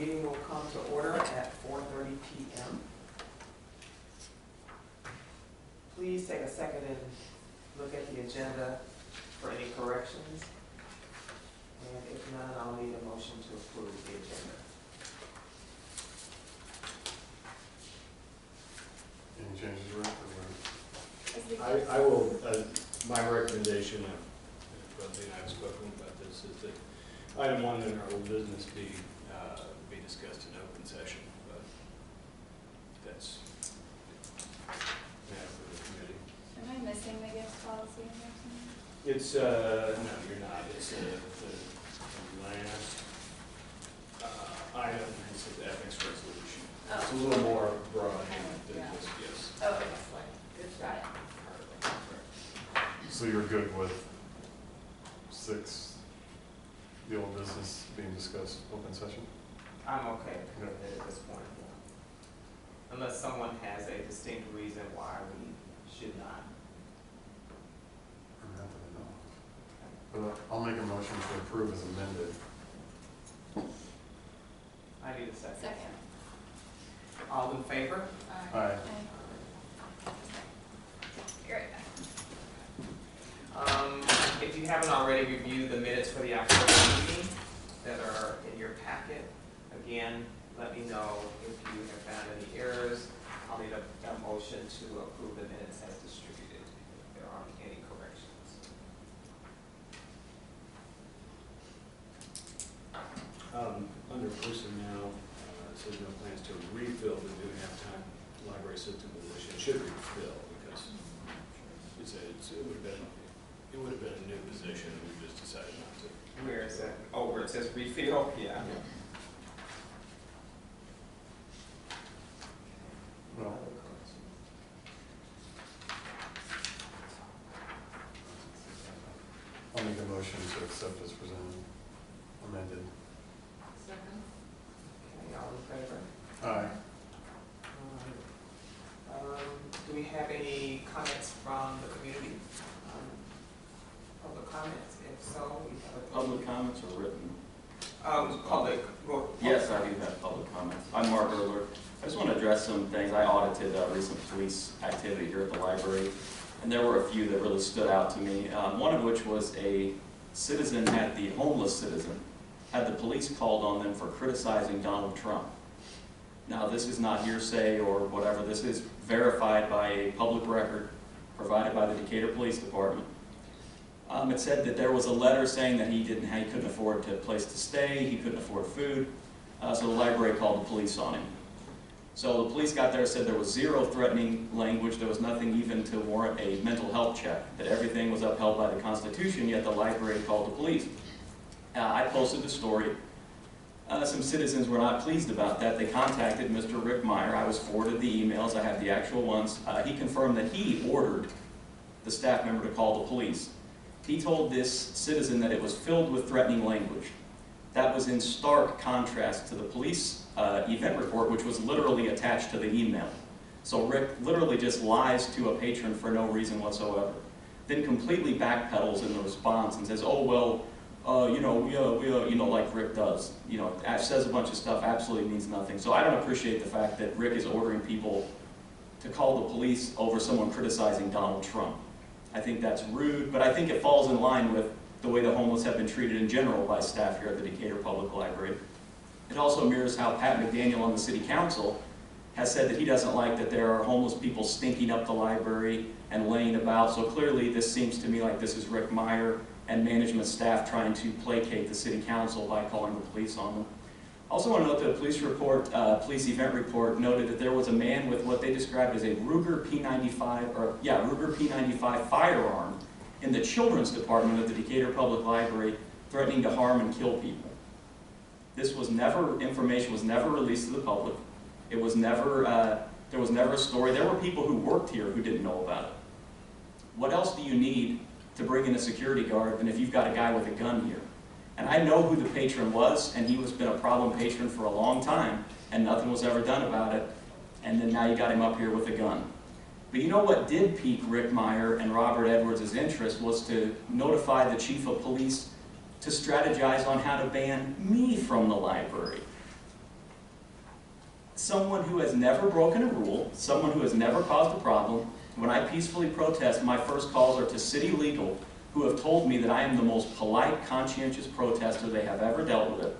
meeting will come to order at 4:30 p.m. Please take a second and look at the agenda for any corrections. And if none, I'll need a motion to approve the agenda. Any changes, Rick? I will, my recommendation, Bradley and I have spoken about this, is that item 1 in our old business be discussed in open session. But that's matter for the committee. Am I missing the gift policy in there somewhere? It's, no, you're not. It's the last item, it's the ethics resolution. Oh. It's a little more broad than Yeah. this, yes. Oh, okay. Good. Got it. So you're good with 6, the old business being discussed open session? I'm okay with it at this point, yeah. Unless someone has a distinct reason why we should not. Not that I know of. But I'll make a motion to approve as amended. I need a second. Second. All in favor? Aye. You're right back. If you haven't already reviewed the minutes for the October meeting that are in your packet, again, let me know if you have found any errors. I'll need a motion to approve the minutes as distributed, if there aren't any corrections. Under personnel, it says no plans to refill the new halftime library system position. It should refill because it would have been a new position, and we just decided not to. Where is that? Oh, where it says refill? Yeah. Well, I'll make a motion to accept as presented, amended. Second. Okay, all in favor? Aye. Do we have any comments from the community? Public comments? If so, we have a Public comments or written? public. Yes, I do have public comments. I'm Mark Erler. I just want to address some things. I audited recent police activity here at the library, and there were a few that really stood out to me. One of which was a citizen the homeless citizen, had the police called on them for criticizing Donald Trump. Now, this is not hearsay or whatever. This is verified by a public record provided by the Decatur Police Department. It said that there was a letter saying that he couldn't afford a place to stay, he couldn't afford food, so the library called the police on him. So the police got there and said there was zero threatening language, there was nothing even to warrant a mental health check, that everything was upheld by the Constitution, yet the library called the police. I posted the story. Some citizens were not pleased about that. They contacted Mr. Rick Meyer. I was forwarded the emails. I have the actual ones. He confirmed that he ordered the staff member to call the police. He told this citizen that it was filled with threatening language. That was in stark contrast to the police event report, which was literally attached to the email. So Rick literally just lies to a patron for no reason whatsoever. Then completely backpedals in the response and says, oh, well, like Rick does. Says a bunch of stuff, absolutely means nothing. So I don't appreciate the fact that Rick is ordering people to call the police over someone criticizing Donald Trump. I think that's rude, but I think it falls in line with the way the homeless have been treated in general by staff here at the Decatur Public Library. It also mirrors how Pat McDaniel on the City Council has said that he doesn't like that there are homeless people stinking up the library and laying about. So clearly this seems to me like this is Rick Meyer and management staff trying to placate the City Council by calling the police on them. I also want to note that the police event report noted that there was a man with what they described as a Ruger P95 firearm in the children's department of the Decatur Public Library, threatening to harm and kill people. Information was never released to the public. It was never, there was never a story. There were people who worked here who didn't know about it. What else do you need to bring in a security guard than if you've got a guy with a gun here? And I know who the patron was, and he has been a problem patron for a long time, and nothing was ever done about it, and then now you got him up here with a gun. But you know what did pique Rick Meyer and Robert Edwards' interest was to notify the chief of police to strategize on how to ban me from the library. someone who has never broken a rule, someone who has never caused a problem. When I peacefully protest, my first calls are to city legal, who have told me that I am the most polite, conscientious protester they have ever dealt with.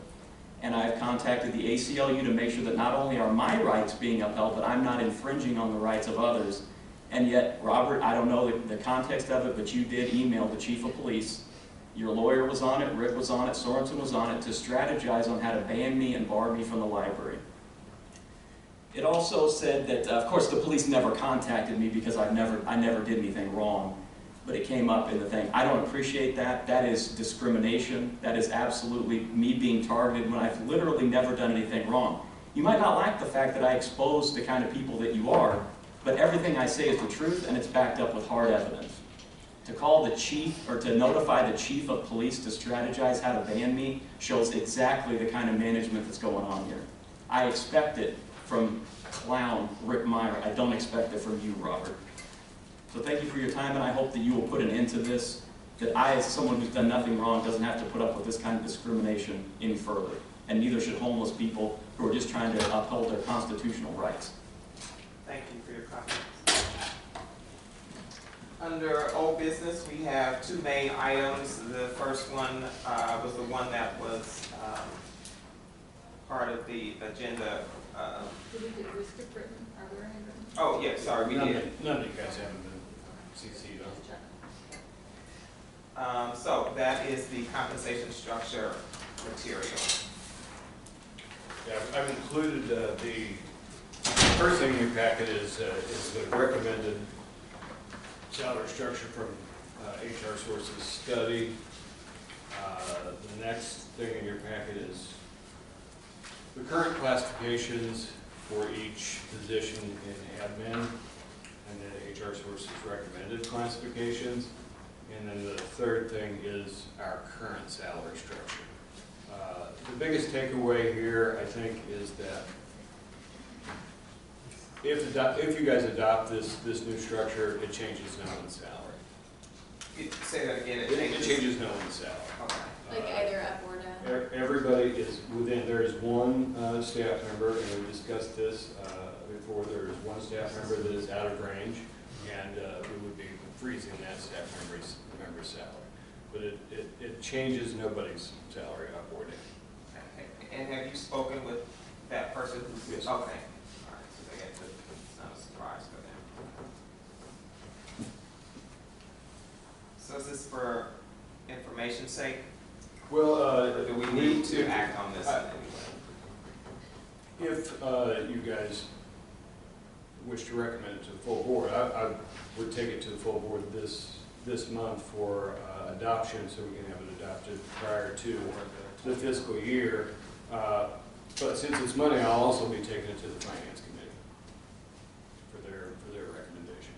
And I have contacted the ACLU to make sure that not only are my rights being upheld, but I'm not infringing on the rights of others. And yet, Robert, I don't know the context of it, but you did email the chief of police. Your lawyer was on it, Rick was on it, Sorensen was on it, to strategize on how to ban me and bar me from the library. It also said that, of course, the police never contacted me because I never did anything wrong, but it came up in the thing. I don't appreciate that. That is discrimination. That is absolutely me being targeted when I've literally never done anything wrong. You might not like the fact that I expose the kind of people that you are, but everything I say is the truth, and it's backed up with hard evidence. To call the chief, or to notify the chief of police to strategize how to ban me, shows exactly the kind of management that's going on here. I expect it from clown Rick Meyer. I don't expect it from you, Robert. So thank you for your time, and I hope that you will put an end to this, that I, as someone who's done nothing wrong, doesn't have to put up with this kind of discrimination any further. And neither should homeless people who are just trying to uphold their constitutional rights. Thank you for your comments. Under old business, we have two main items. The first one was the one that was part of the agenda. Did we do skip written? Are there any written? Oh, yeah, sorry, we did. None of you guys haven't been CC'd on. So that is the compensation structure material. Yeah, I've included the first thing in your packet is the recommended salary structure from HR Sources study. The next thing in your packet is the current classifications for each position in admin, and then HR Sources recommended classifications. And then the third thing is our current salary structure. The biggest takeaway here, I think, is that if you guys adopt this new structure, it changes no one's salary. Say that again. It changes no one's salary. Okay. Like either up or down? Everybody is within, there is one staff member, and we discussed this before, there is one staff member that is out of range, and we would be freezing that staff member's salary. But it changes nobody's salary up or down. And have you spoken with that person who's? Yes. Okay. All right, so it's not a surprise for them. So is this for information's sake? Well, Or do we need to act on this in any way? if you guys wish to recommend it to the full board, I would take it to the full board this month for adoption, so we can have it adopted prior to the fiscal year. But since it's money, I'll also be taking it to the Finance Committee for their recommendation.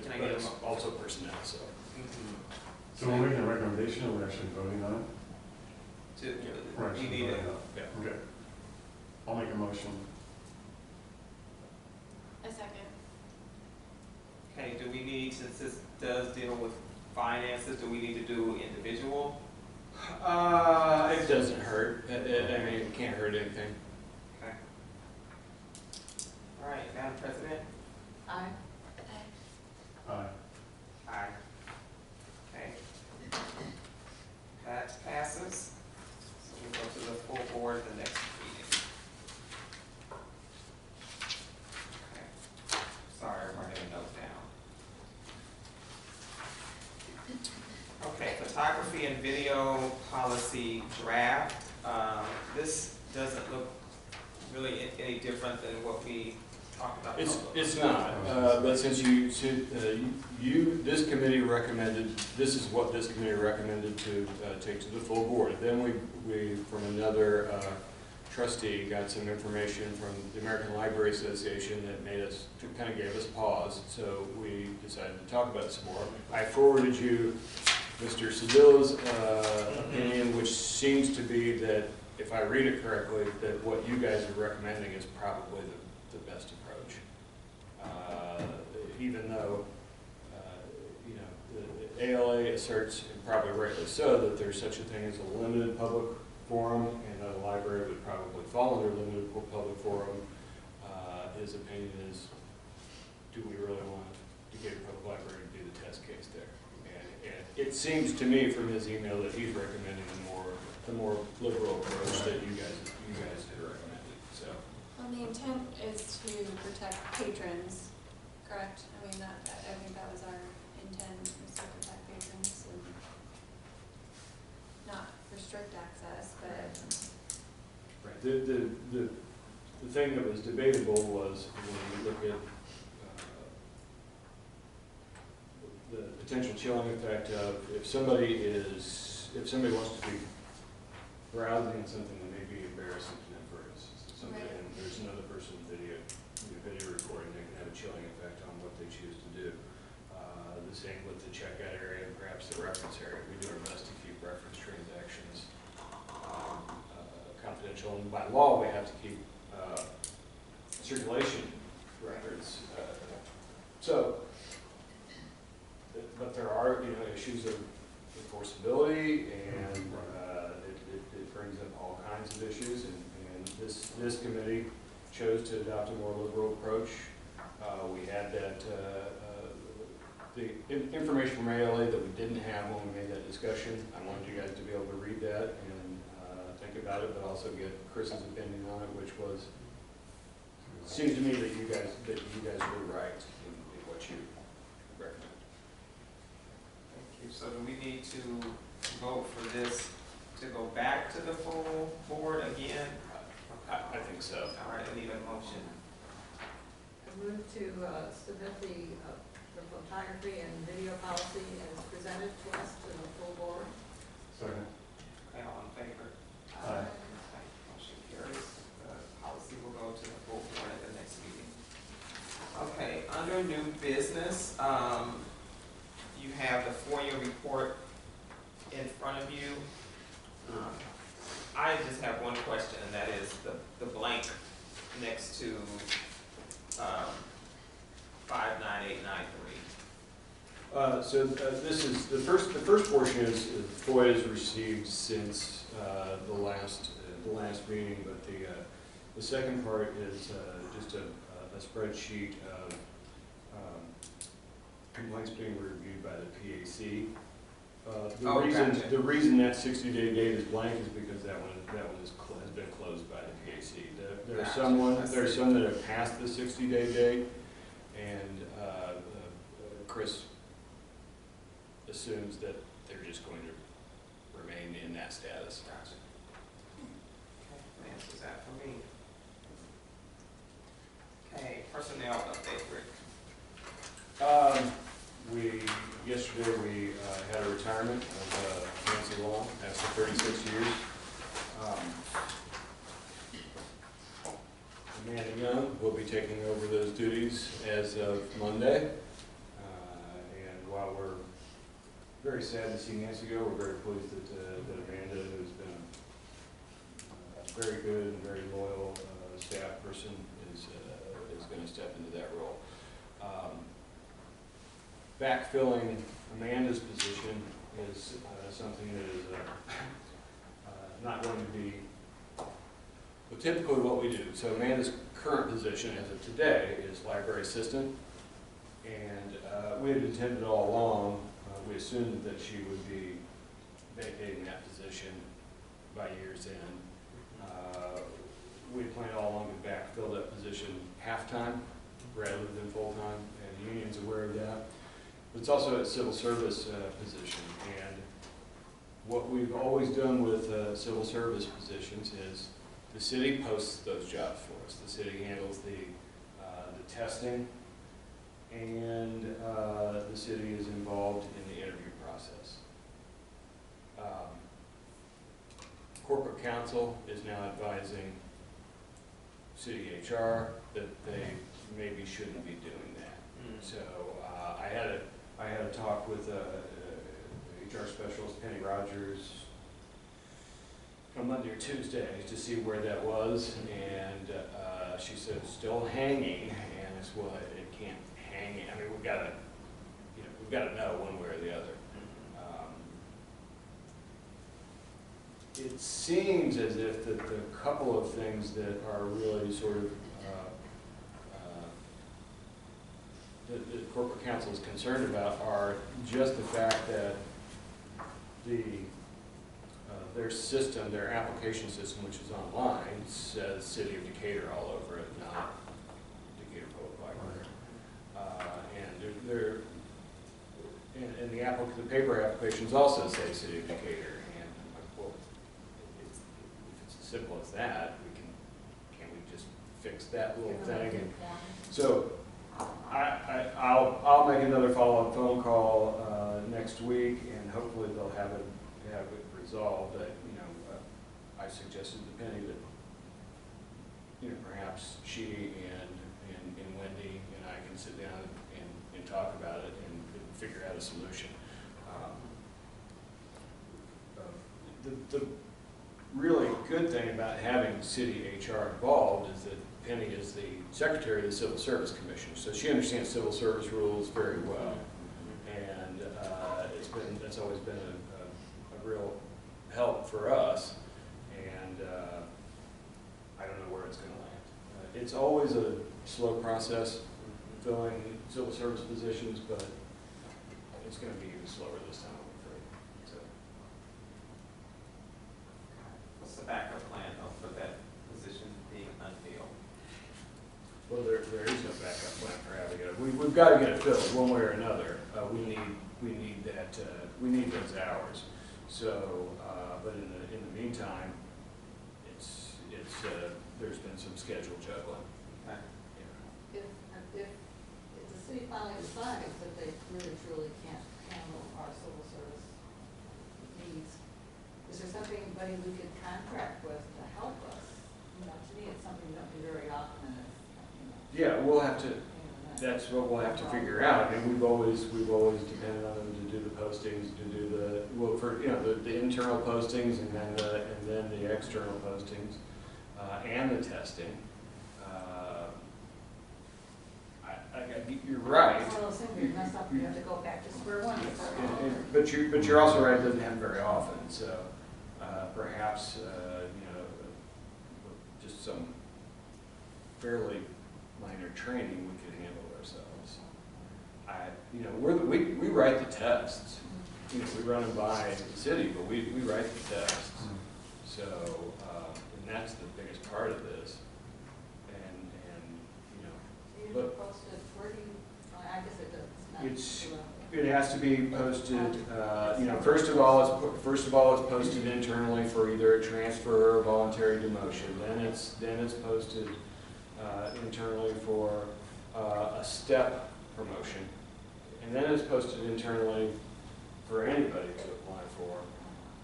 Can I But get a it's mo- also personnel, so. So we're making a recommendation, or we're actually voting on it? We're You actually need it. voting on it. Yeah. Okay. I'll make a motion. A second. Okay, do we need, since this does deal with finances, do we need to do individual? It doesn't hurt. I mean, it can't hurt anything. Okay. All right, Madam President? Aye. Aye. Aye. Okay. That passes. So we go to the full board the next meeting. Okay. Sorry, I'm writing a note down. Okay, photography and video policy draft. This doesn't look really any different than what we talked about. It's not, but since this committee recommended, this is what this committee recommended to take to the full board. Then we from another trustee, got some information from the American Library Association that kind of gave us pause, so we decided to talk about it some more. I forwarded you Mr. Sedilla's opinion, which seems to be that, if I read it correctly, that what you guys are recommending is probably the best approach. Even though, the ALA asserts, and probably rightly so, that there's such a thing as a limited public forum, and that a library would probably fall his opinion is, do we really want Decatur Public Library to be the test case there? And it seems to me from his email that he's recommending the more liberal approach that you guys had recommended, so. Well, the intent is to protect patrons, correct? I mean, I think that was our intent, was to protect patrons and not restrict access, but. Right. The thing that was debatable was when you look at the potential chilling effect of if somebody wants to be browsing something that may be embarrassing to them, for instance, something, Right. and there's another person video recording, that can have a chilling effect on what they choose to do. The same with the checkout area and perhaps the reference area. We do our best to keep reference transactions confidential, and by law, we have to keep circulation records. But there are, issues of enforceability, and it brings up all kinds of issues, and this committee chose to adopt a more liberal approach. We had that, the information from ALA that we didn't have when we made that discussion. I wanted you guys to be able to read that and think about it, but also get Chris's opinion on it, which was, seems to me that you guys were right in what you recommend. Thank you. So do we need to vote for this to go back to the full board again? I think so. All right, I need a motion. I move to submit the photography and video policy as presented to us to the full board. Second. Okay, all in favor? Aye. Motion carries. The policy will go to the full board at the next meeting. Okay, under new business, you have the FOIA report in front of you. I just have one question, and that is the blank next to 59893. This is, the first portion is FOIA is received since the last meeting, but the second part is just a spreadsheet of complaints being reviewed by the PAC. Gotcha. The reason that 60-day date is blank is because that one has been closed by the PAC. There are some that have passed the 60-day date, and Chris assumes that they're just going to remain in that status. Gotcha. Okay, answers that for me. Okay, personnel update, Rick. Yesterday we had a retirement of Nancy Long after 36 years. Amanda Young will be taking over those duties as of Monday. And while we're very sad to see Nancy go, we're very pleased that Amanda, who's been a very good and very loyal staff person, is going to step into that role. Backfilling Amanda's position is something that is not going to be typically what we do. So Amanda's current position as of today is library assistant, and we had intended all along, we assumed that she would be vacating that position by year's end. We had planned all along to backfill that position half-time rather than full-time, and the union's aware of that. But it's also a civil service position, and what we've always done with civil service positions is the city posts those jobs for us. The city handles the testing, and the city is involved in the interview process. Corporate counsel is now advising city HR that they maybe shouldn't be doing that. So I had a talk with HR specialist Penny Rogers on Monday or Tuesday to see where that was, and she said it's still hanging, and it's well, it can't hang. I mean, we've got to know one way or the other. It seems as if the couple of things that are really sort of the corporate counsel is concerned about are just the fact that their system, their application system, which is online, says City of Decatur all over it, not Decatur Public Library. And the paper applications also say City of Decatur, and I'm like, well, if it's as simple as that, can we just fix that little thing? And so I'll make another follow-up phone call next week, and hopefully they'll have it resolved. I suggested to Penny that perhaps she and Wendy and I can sit down and talk about it and figure out a solution. The really good thing about having city HR involved is that Penny is the secretary of the Civil Service Commission, so she understands civil service rules very well, and that's always been a real help for us. And I don't know where it's going to land. It's always a slow process filling civil service positions, but it's going to be even slower this time, I'm afraid. So. What's the backup plan though for that position being unfilled? Well, there is no backup plan for having it. We've got to get it filled one way or another. We need that. We need those hours. So, but in the meantime, there's been some schedule juggling. Okay. If the city finally decides that they really truly can't handle our civil service needs, is there somebody we could contract with to help us? To me, it's something we don't do very often. Yeah, we'll have to. That's what we'll have to figure out. I mean, we've always depended on them to do the postings, to do the internal postings, and then the external postings, and the testing. You're right. It's one of those things where you mess up, you have to go back to square one. But you're also right. It doesn't happen very often. So perhaps just some fairly minor training we could handle ourselves. We write the tests. We run them by the city, but we write the tests. So and that's the biggest part of this. But posted, where do you, I guess it does. it has to be posted. First of all, it's posted internally for either a transfer or voluntary demotion. Then it's posted internally for a step promotion, and then it's posted internally for anybody to apply for,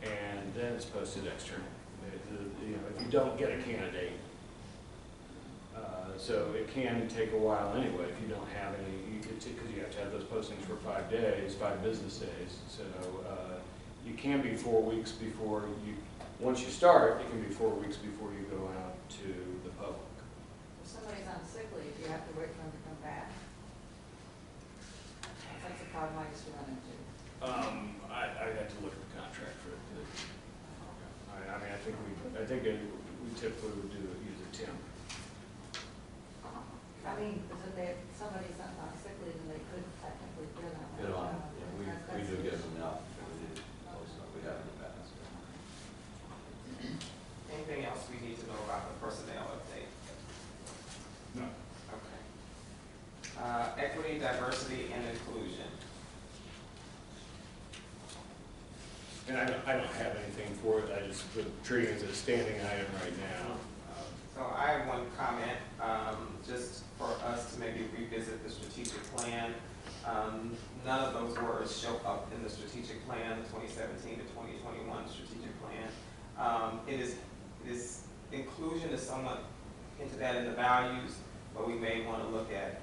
and then it's posted externally. If you don't get a candidate, so it can take a while anyway if you don't have any, because you have to have those postings for 5 days, 5 business days. So you can be 4 weeks before you. Once you start, it can be 4 weeks before you go out to the public. If somebody's on sick leave, you have to wait for them to come back. That's a problem I used to run into. I had to look at the contract for it. I think we typically would use a temp. I mean, because if somebody's on sick leave and they could technically bid on it. Bid on it, yeah, we do give them enough, we have in the past. Anything else we need to know about the personnel update? No. Okay. Equity, diversity, and inclusion. And I don't have anything for it. I just treat it as a standing item right now. So I have one comment, just for us to maybe revisit the strategic plan. None of those words show up in the strategic plan, the 2017 to 2021 strategic plan. It is inclusion is somewhat into that in the values, but we may want to look at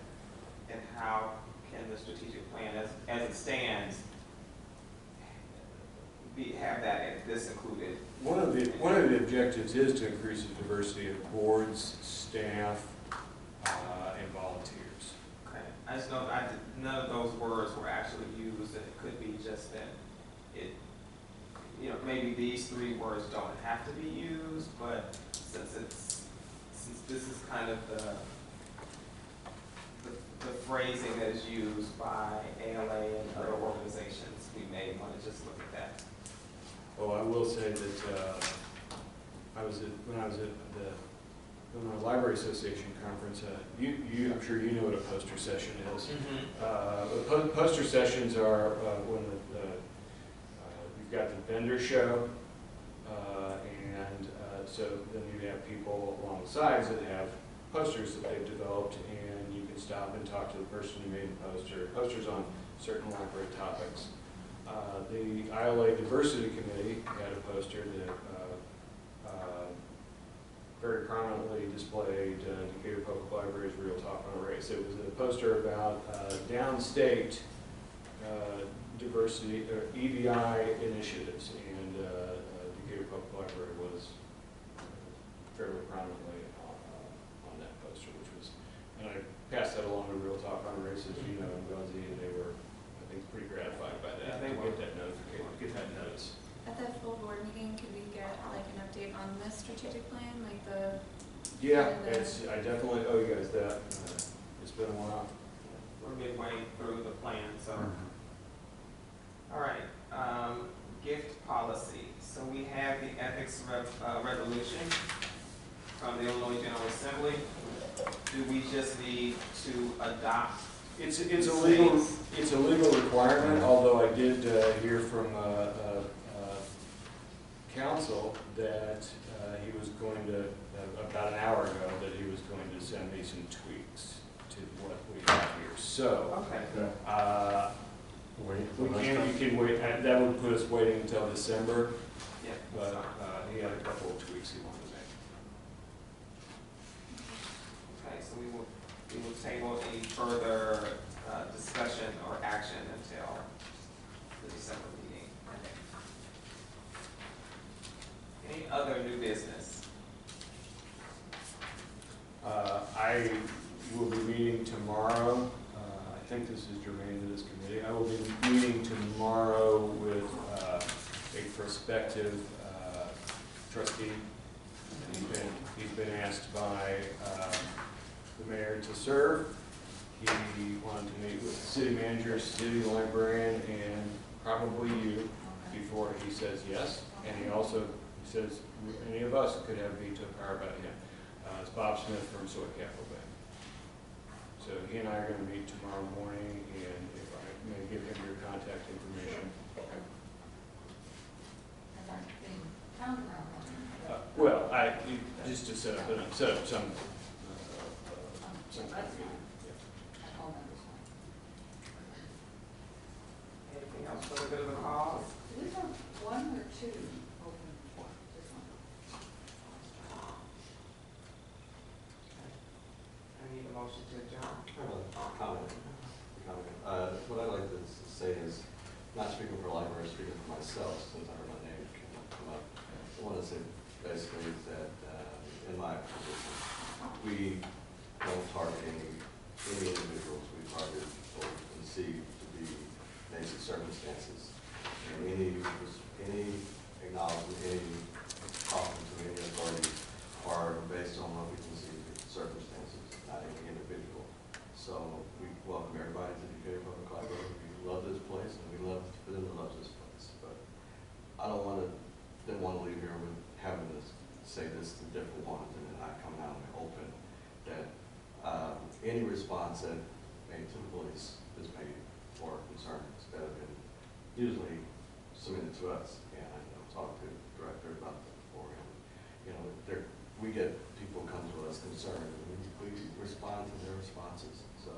how can the strategic plan as it stands have this included. One of the objectives is to increase the diversity of boards, staff, and volunteers. Okay. I just know none of those words were actually used, and it could be just that maybe these 3 words don't have to be used, but since this is kind of the phrasing that is used by ALA and other organizations, we may want to just look at that. Well, I will say that when I was at the Illinois Library Association conference, I'm sure you know what a poster session is. Poster sessions are when you've got the vendor show, and so then you have people along the sides that have posters that they've developed, and you can stop and talk to the person who made the posters on certain library topics. The ILA Diversity Committee had a poster that very prominently displayed Decatur Public Library's Real Talk on Race. It was a poster about downstate diversity or EBI initiatives, and Decatur Public Library was fairly prominently on that poster, which was, and I passed that along to Real Talk on Race, as you know, in Guzzi, and they were, I think, pretty gratified by that. Yeah, they to were. get that notification, get that notice. At that full board meeting, could we get like an update on this strategic plan, like the? Yeah, I definitely owe you guys that. It's been a while. We're midway through the plan, so. All right, gift policy. So we have the ethics resolution from the Illinois General Assembly. Do we just need to adopt? It's a legal requirement, although I did hear from counsel that he was going to, about an hour ago, that he was going to send me some tweaks to what we have here. So, Okay. you can wait, that would put us waiting until December, Yeah. that's but fine. he had a couple of tweaks he wanted to make. Okay, so we will table any further discussion or action until the December meeting. Any other new business? I will be meeting tomorrow. I think this is germane to this committee. I will be meeting tomorrow with a prospective trustee. He's been asked by the mayor to serve. He wanted to meet with the city manager, city librarian, and probably you before he says yes. And he also says any of us could have veto power about him. It's Bob Smith from Soy Capital Bank. So he and I are going to meet tomorrow morning, and if I may give him your contact information. And I'm being counted on. Well, just to set up some kind of meeting. Yeah. All members want. Anything else for the good of the cause? Do we have one or two open for, just one? I need a motion to adjourn. I have a comment. What I'd like to say is, not speaking for library, speaking for myself, since I heard my name come up, I want to say basically that in my position, we don't target any individuals. We target or conceive to be basic circumstances. And any acknowledgement, any talking to any authority are based on what we conceive to be circumstances, not any individual. So we welcome everybody to the Decatur Public Library. We love this place, and we love for them to love this place. But I don't want to leave here with having to say this to different ones and then not coming out in the open. That any response that made to the police is made for concerns that have been usually submitted to us. And I talked to the director about that before. And we get people come to us concerned, and we respond to their responses. So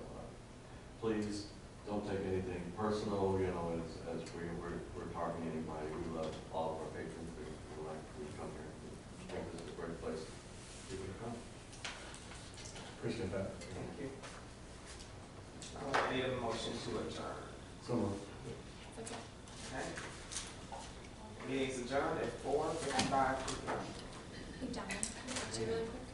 please don't take anything personal. As we're targeting anybody. We love all of our patrons. We like to come here. I think this is a great place for people to come. Appreciate that. Thank you. I need a motion to adjourn. So moved. Okay. Okay. Meeting's adjourned at 4:55 p.m. Hey, Donna, can I ask you really quick?